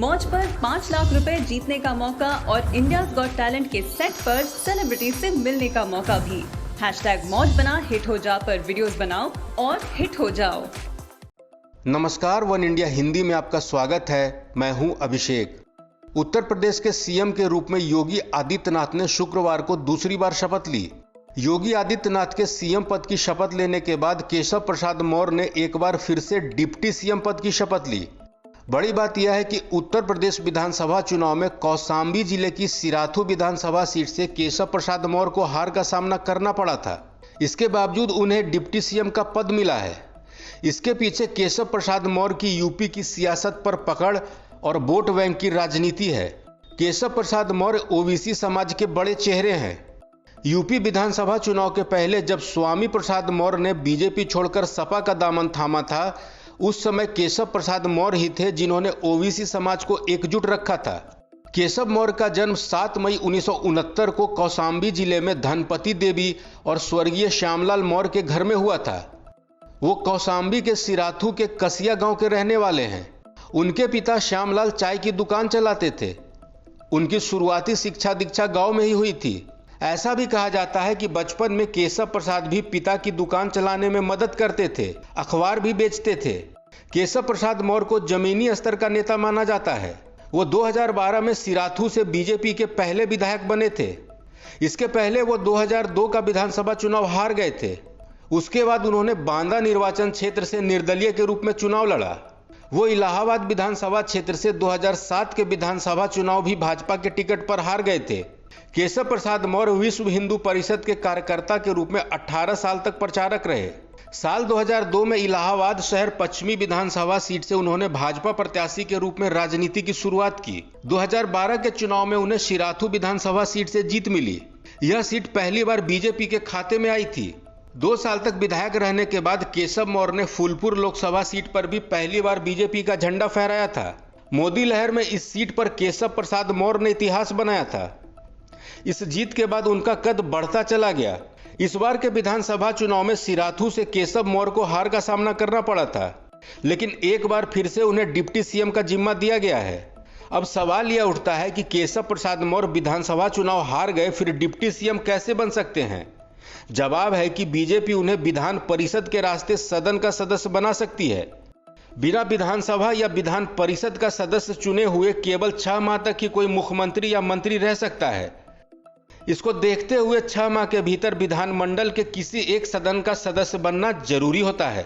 मौज पर 5 लाख रुपए जीतने का मौका और इंडियाज गॉट टैलेंट के सेट पर सेलिब्रिटी से मिलने का मौका भी। #मौज बना हिट हो जा पर वीडियोस बनाओ और हिट हो जाओ। नमस्कार, वन इंडिया हिंदी में आपका स्वागत है। मैं हूं अभिषेक। उत्तर प्रदेश के सीएम के रूप में योगी आदित्यनाथ ने शुक्रवार को दूसरी बार शपथ ली। योगी आदित्यनाथ के सीएम पद की शपथ लेने के बाद केशव प्रसाद मौर्य ने एक बार फिर से डिप्टी सीएम पद की शपथ ली। बड़ी बात यह है कि उत्तर प्रदेश विधानसभा चुनाव में कौशाम्बी जिले की सिराथू विधानसभा सीट से केशव प्रसाद मौर्य को हार का सामना करना पड़ा था। इसके बावजूद उन्हें डिप्टी सीएम का पद मिला है। इसके पीछे केशव प्रसाद मौर्य की यूपी की सियासत पर पकड़ और वोट बैंक की राजनीति है। केशव प्रसाद मौर्य ओबीसी समाज के बड़े चेहरे हैं। यूपी विधानसभा चुनाव के पहले जब स्वामी प्रसाद मौर्य ने बीजेपी छोड़कर सपा का दामन थामा था, उस समय केशव प्रसाद मौर्य ही थे जिन्होंने ओबीसी समाज को एकजुट रखा था। केशव मौर्य का जन्म 7 मई 1969 को कौशाम्बी जिले में धनपति देवी और स्वर्गीय श्यामलाल मौर्य के घर में हुआ था। वो कौशाम्बी के सिराथू के कसिया गांव के रहने वाले हैं। उनके पिता श्यामलाल चाय की दुकान चलाते थे। उनकी शुरुआती शिक्षा दीक्षा गांव में ही हुई थी। ऐसा भी कहा जाता है कि बचपन में केशव प्रसाद भी पिता की दुकान चलाने में मदद करते थे, अखबार भी बेचते थे। केशव प्रसाद मौर्य को जमीनी स्तर का नेता माना जाता है। वो 2012 में सिराथू से बीजेपी के पहले विधायक बने थे। इसके पहले वो 2002 का विधानसभा चुनाव हार गए थे। उसके बाद उन्होंने बांदा निर्वाचन क्षेत्र से निर्दलीय के रूप में चुनाव लड़ा। वो इलाहाबाद विधानसभा क्षेत्र से 2007 के विधानसभा चुनाव भी भाजपा के टिकट पर हार गए थे। केशव प्रसाद मौर्य विश्व हिंदू परिषद के कार्यकर्ता के रूप में 18 साल तक प्रचारक रहे। साल 2002 में इलाहाबाद शहर पश्चिमी विधानसभा सीट से उन्होंने भाजपा प्रत्याशी के रूप में राजनीति की शुरुआत की। 2012 के चुनाव में उन्हें सिराथू विधानसभा सीट से जीत मिली। यह सीट पहली बार बीजेपी के खाते में आई थी। 2 साल तक विधायक रहने के बाद केशव मौर्य ने फूलपुर लोकसभा सीट पर भी पहली बार बीजेपी का झंडा फहराया था। मोदी लहर में इस सीट पर केशव प्रसाद मौर्य ने इतिहास बनाया था। इस जीत के बाद उनका कद बढ़ता चला गया। इस बार के विधानसभा चुनाव में सिराथू से केशव मौर्य को हार का सामना करना पड़ा था, लेकिन एक बार फिर से उन्हें डिप्टी सीएम का जिम्मा दिया गया है। अब सवाल यह उठता है कि केशव प्रसाद मौर्य विधानसभा चुनाव हार गए, फिर डिप्टी सीएम कैसे बन सकते हैं? जवाब है कि बीजेपी उन्हें विधान परिषद के रास्ते सदन का सदस्य बना सकती है। बिना विधानसभा या विधान परिषद का सदस्य चुने हुए केवल 6 माह तक ही कोई मुख्यमंत्री या मंत्री रह सकता है। इसको देखते हुए 6 माह के भीतर विधानमंडल के किसी एक सदन का सदस्य बनना जरूरी होता है।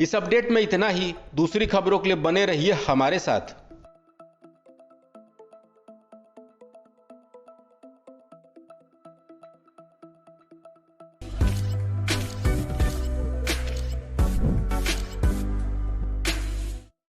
इस अपडेट में इतना ही। दूसरी खबरों के लिए बने रहिए हमारे साथ।